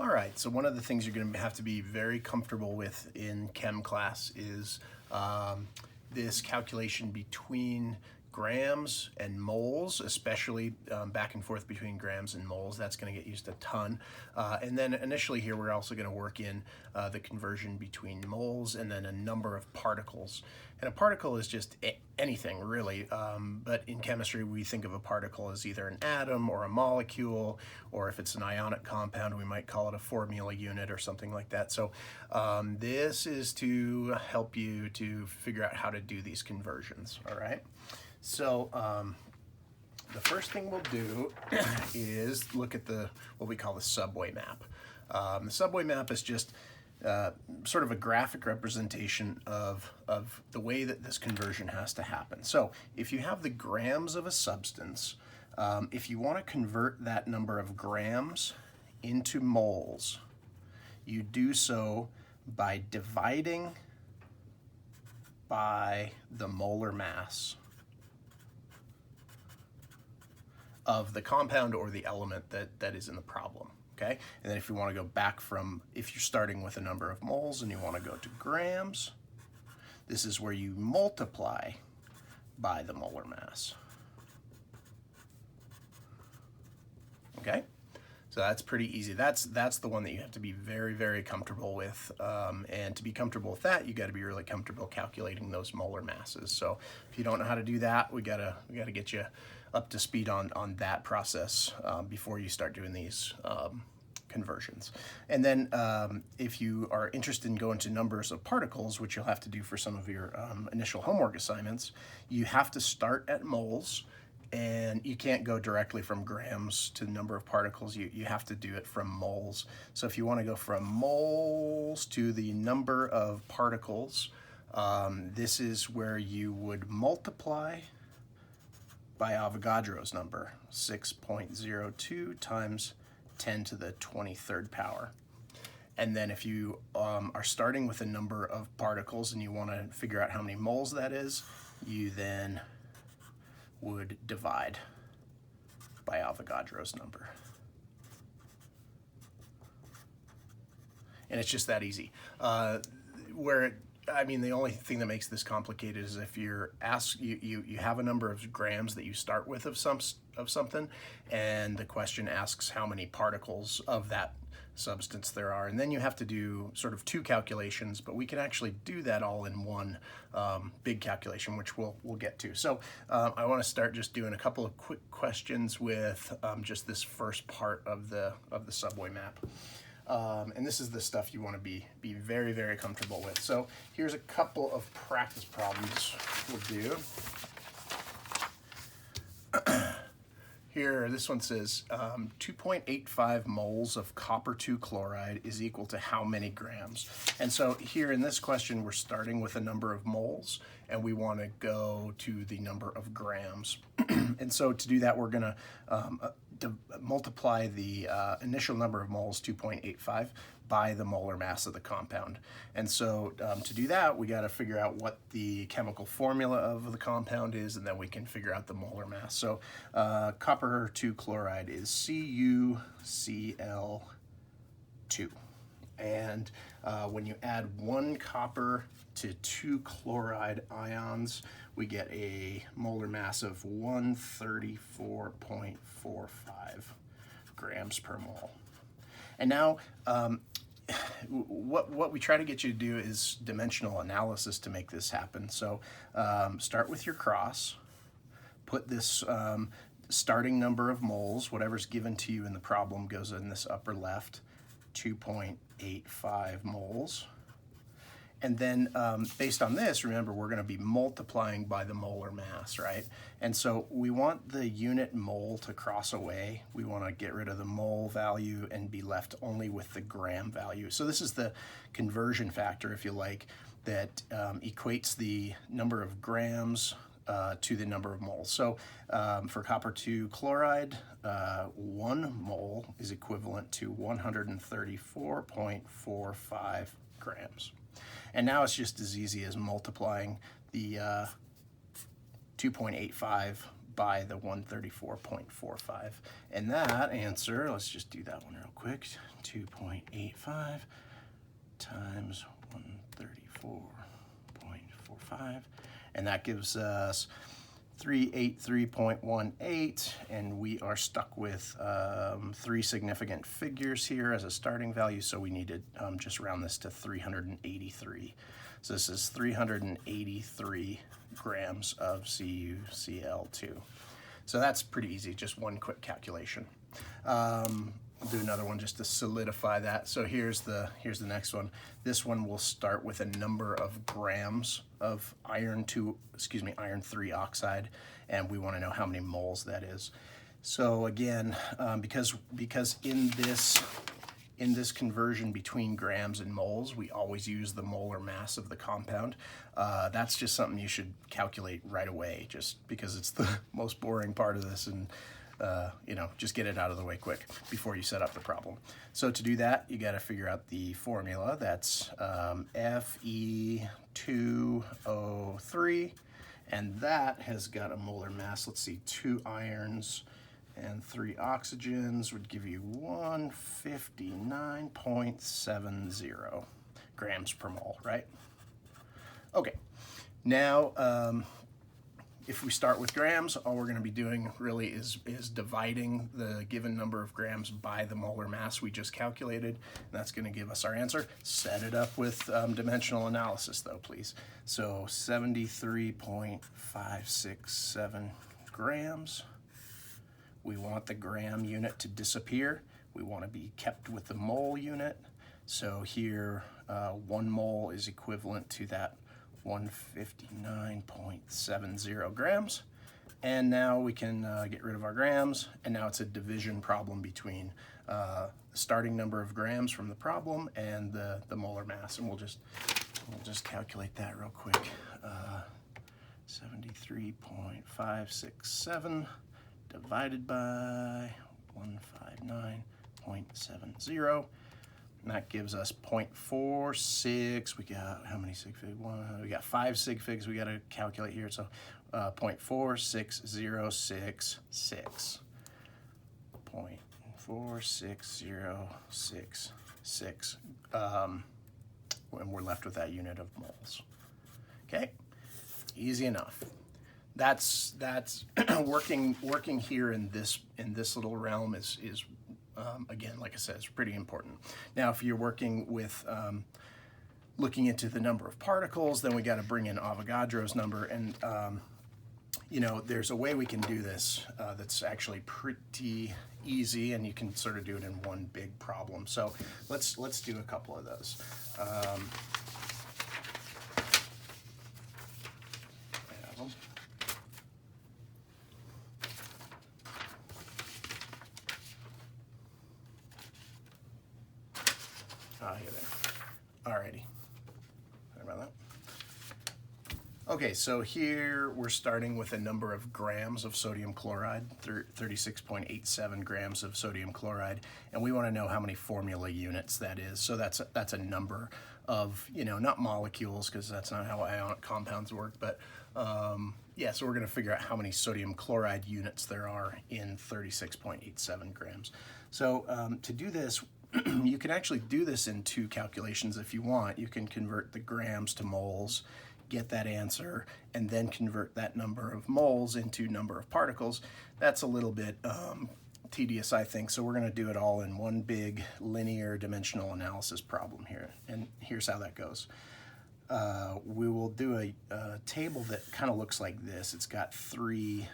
All right, so one of the things you're going to have to be very comfortable with in chem class is this calculation between grams and moles, especially back and forth between grams and moles. That's going to get used a ton. And then initially here, we're also going to work in the conversion between moles and then a number of particles. And a particle is just anything, really. But in chemistry, we think of a particle as either an atom or a molecule, or if it's an ionic compound, we might call it a formula unit or something like that. So this is to help you to figure out how to do these conversions, all right? So the first thing we'll do is look at what we call the subway map. The subway map is just sort of a graphic representation of the way that this conversion has to happen. So if you have the grams of a substance, if you want to convert that number of grams into moles, you do so by dividing by the molar mass of the compound or the element that is in the problem. Okay, and then if you want to go back if you're starting with a number of moles and you want to go to grams, this is where you multiply by the molar mass. Okay, so that's pretty easy. That's the one that you have to be very, very comfortable with, and to be comfortable with that, you got to be really comfortable calculating those molar masses. So if you don't know how to do that, we gotta get you up to speed on that process before you start doing these conversions. And then if you are interested in going to numbers of particles, which you'll have to do for some of your initial homework assignments, you have to start at moles, and you can't go directly from grams to the number of particles. You have to do it from moles. So if you want to go from moles to the number of particles, this is where you would multiply by Avogadro's number, 6.02 times 10 to the 23rd power. And then if you are starting with a number of particles and you want to figure out how many moles that is, you then would divide by Avogadro's number. And it's just that easy. The only thing that makes this complicated is if you're you have a number of grams that you start with of something, and the question asks how many particles of that substance there are, and then you have to do sort of two calculations, but we can actually do that all in one big calculation, which we'll get to. So I want to start just doing a couple of quick questions with just this first part of the subway map. And this is the stuff you want to be very, very comfortable with. So here's a couple of practice problems we'll do. Here, this one says 2.85 moles of copper 2 chloride is equal to how many grams? And so here in this question, we're starting with a number of moles, and we want to go to the number of grams. And so to do that, we're going to multiply the initial number of moles, 2.85, by the molar mass of the compound. And so to do that, we got to figure out what the chemical formula of the compound is, and then we can figure out the molar mass. So copper 2 chloride is CuCl2. And when you add 1 copper to 2 chloride ions, we get a molar mass of 134.45 grams per mole. And now, what we try to get you to do is dimensional analysis to make this happen. So start with your cross, put this starting number of moles, whatever's given to you in the problem goes in this upper left, 2.85 moles. And then based on this, remember, we're going to be multiplying by the molar mass, right? And so we want the unit mole to cross away. We want to get rid of the mole value and be left only with the gram value. So this is the conversion factor, if you like, that equates the number of grams to the number of moles. So for copper 2 chloride, 1 mole is equivalent to 134.45 grams. And now it's just as easy as multiplying the 2.85 by the 134.45. And that answer, let's just do that one real quick, 2.85 times 134.45, and that gives us 383.18, and we are stuck with 3 significant figures here as a starting value, so we need to just round this to 383. So this is 383 grams of CuCl2. So that's pretty easy, just one quick calculation. I'll do another one just to solidify that. So here's the next one. This one will start with a number of grams of iron 3 oxide, and we want to know how many moles that is. So again, because in this conversion between grams and moles, we always use the molar mass of the compound. That's just something you should calculate right away, just because it's the most boring part of this, and you know, just get it out of the way quick before you set up the problem. So to do that, you got to figure out the formula. That's Fe2O3, and that has got a molar mass. Let's see, 2 irons and 3 oxygens would give you 159.70 grams per mole, right? Okay, now if we start with grams, all we're going to be doing really is dividing the given number of grams by the molar mass we just calculated, and that's going to give us our answer. Set it up with dimensional analysis though, please. So 73.567 grams. We want the gram unit to disappear. We want to be kept with the mole unit. So here, 1 mole is equivalent to that 159.70 grams. And now we can get rid of our grams, and now it's a division problem between the starting number of grams from the problem and the molar mass. And we'll just calculate that real quick. 73.567 divided by 159.70. And that gives us 0.46. We got how many sig figs? We got 5 sig figs we got to calculate here. So 0.46066. 0.46066. And we're left with that unit of moles. Okay, easy enough. That's working here in this little realm is again, like I said, it's pretty important. Now, if you're working with looking into the number of particles, then we got to bring in Avogadro's number, and you know, there's a way we can do this that's actually pretty easy, and you can sort of do it in one big problem. So let's do a couple of those. I have them. Here they are. Alrighty. Sorry about that. Okay, so here we're starting with a number of grams of sodium chloride, 36.87 grams of sodium chloride, and we want to know how many formula units that is. So that's a number of, you know, not molecules, because that's not how ionic compounds work, but yeah, so we're going to figure out how many sodium chloride units there are in 36.87 grams. So to do this, you can actually do this in 2 calculations if you want. You can convert the grams to moles, get that answer, and then convert that number of moles into number of particles. That's a little bit tedious, I think, so we're going to do it all in one big linear dimensional analysis problem here. And here's how that goes. We will do a table that kind of looks like this. It's got 3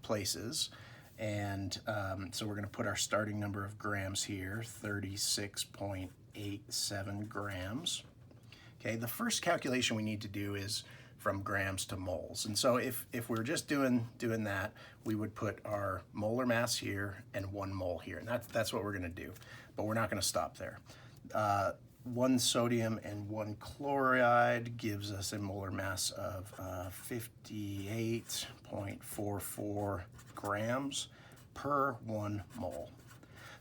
places. And so we're going to put our starting number of grams here, 36.87 grams. Okay, the first calculation we need to do is from grams to moles. And so if we're just doing that, we would put our molar mass here and 1 mole here. And that's what we're going to do. But we're not going to stop there. 1 sodium and 1 chloride gives us a molar mass of 58.44 grams per 1 mole.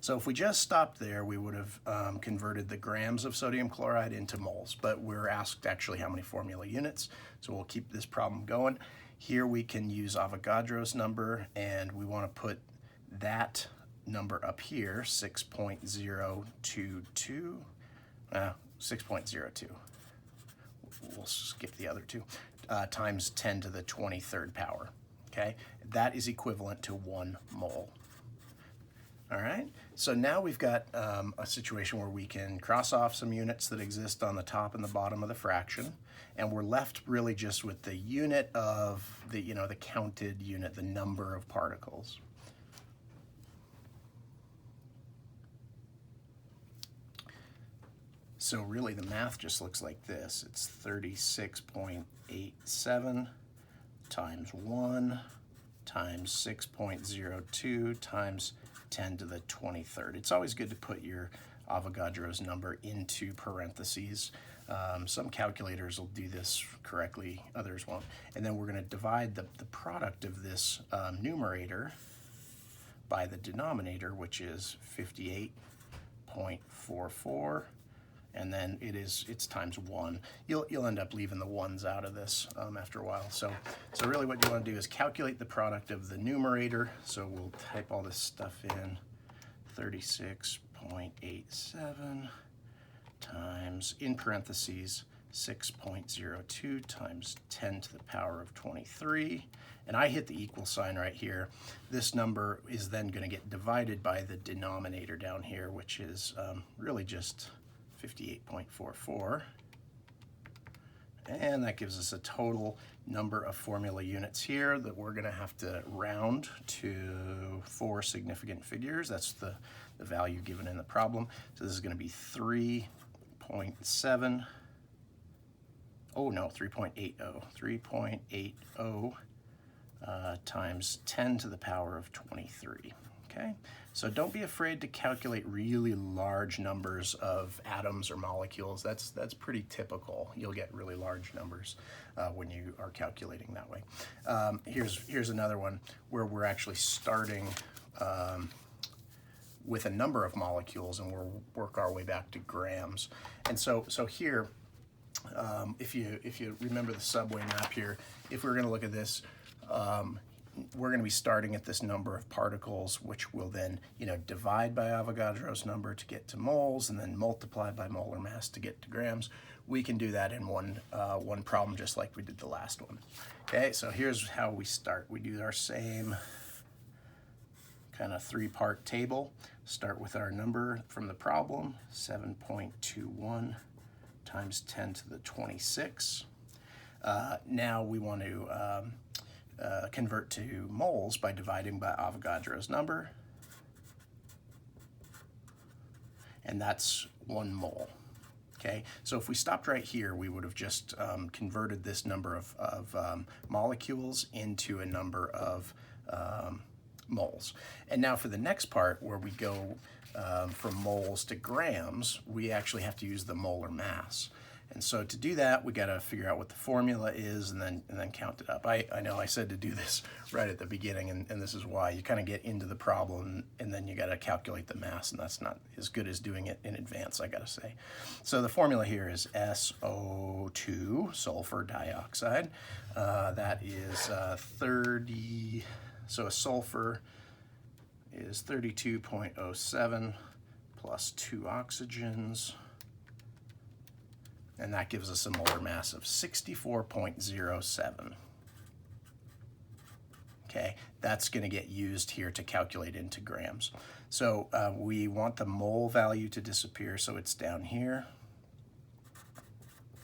So if we just stopped there, we would have converted the grams of sodium chloride into moles, but we're asked actually how many formula units, so we'll keep this problem going. Here we can use Avogadro's number, and we want to put that number up here, 6.022, 6.02. We'll skip the other two, times 10 to the 23rd power, okay? That is equivalent to 1 mole. All right, so now we've got a situation where we can cross off some units that exist on the top and the bottom of the fraction, and we're left really just with the unit of the, the counted unit, the number of particles. So really the math just looks like this. It's 36.87 times 1 times 6.02 times 10 to the 23rd. It's always good to put your Avogadro's number into parentheses. Some calculators will do this correctly, others won't. And then we're going to divide the product of this numerator by the denominator, which is 58.44. And then it's times 1. You'll end up leaving the ones out of this after a while. So really what you want to do is calculate the product of the numerator. So we'll type all this stuff in, 36.87 times, in parentheses, 6.02 times 10 to the power of 23. And I hit the equal sign right here. This number is then going to get divided by the denominator down here, which is really just 58.44, and that gives us a total number of formula units here that we're going to have to round to 4 significant figures. That's the value given in the problem. So this is going to be 3.7, oh no, 3.80 times 10 to the power of 23. Okay, so don't be afraid to calculate really large numbers of atoms or molecules. That's pretty typical. You'll get really large numbers when you are calculating that way. Here's another one where we're actually starting with a number of molecules, and we'll work our way back to grams. And so here, if you remember the subway map here, if we're going to look at this, we're going to be starting at this number of particles, which will then, divide by Avogadro's number to get to moles, and then multiply by molar mass to get to grams. We can do that in one problem, just like we did the last one. Okay, so here's how we start. We do our same kind of 3-part table. Start with our number from the problem, 7.21 times 10 to the 26. Now we want to convert to moles by dividing by Avogadro's number, and that's 1 mole. Okay, so if we stopped right here, we would have just converted this number of molecules into a number of moles. And now for the next part, where we go from moles to grams, we actually have to use the molar mass. And so to do that, we got to figure out what the formula is and then count it up. I know I said to do this right at the beginning, and this is why. You kind of get into the problem, and then you got to calculate the mass, and that's not as good as doing it in advance, I got to say. So the formula here is SO2, sulfur dioxide. That is 30, so a sulfur is 32.07 plus 2 oxygens. And that gives us a molar mass of 64.07. Okay, that's going to get used here to calculate into grams. So we want the mole value to disappear, so it's down here.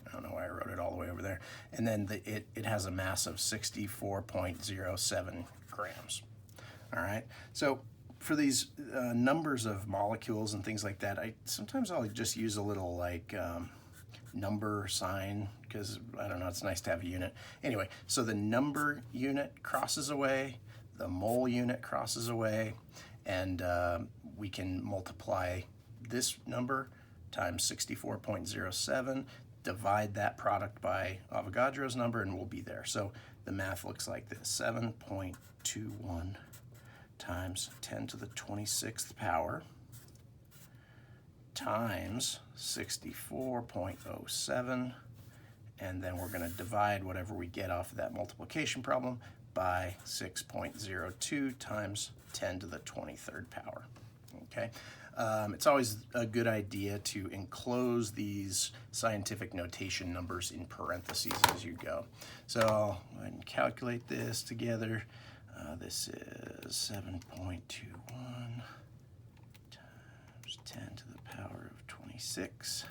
I don't know why I wrote it all the way over there. And then it has a mass of 64.07 grams. All right, so for these numbers of molecules and things like that, sometimes I'll just use a little like number sign, because I don't know, it's nice to have a unit. Anyway, so the number unit crosses away, the mole unit crosses away, and we can multiply this number times 64.07, divide that product by Avogadro's number, and we'll be there. So the math looks like this: 7.21 times 10 to the 26th power times 64.07, and then we're going to divide whatever we get off of that multiplication problem by 6.02 times 10 to the 23rd power. Okay, it's always a good idea to enclose these scientific notation numbers in parentheses as you go. So I'll go ahead and calculate this together. This is 7.21 times 10 to the power of 26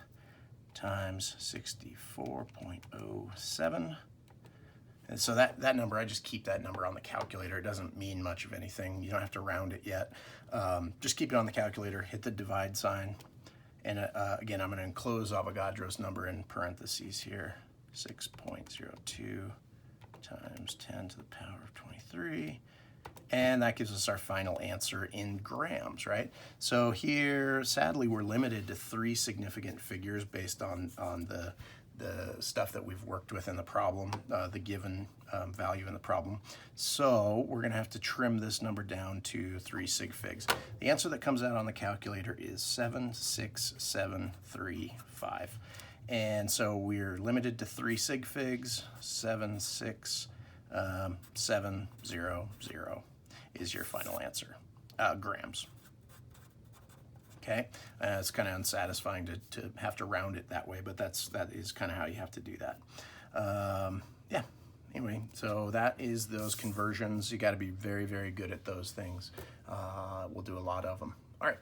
times 64.07. And so that number, I just keep that number on the calculator. It doesn't mean much of anything. You don't have to round it yet. Just keep it on the calculator, hit the divide sign. And again, I'm going to enclose Avogadro's number in parentheses here. 6.02 times 10 to the power of 23. And that gives us our final answer in grams, right? So here, sadly, we're limited to 3 significant figures based on the stuff that we've worked with in the problem, the given value in the problem. So we're going to have to trim this number down to 3 sig figs. The answer that comes out on the calculator is 76735. And so we're limited to 3 sig figs. 76700 is your final answer, grams. Okay, it's kind of unsatisfying to have to round it that way, but that is kind of how you have to do that. Yeah, anyway, so that is those conversions. You got to be very, very good at those things. We'll do a lot of them. All right.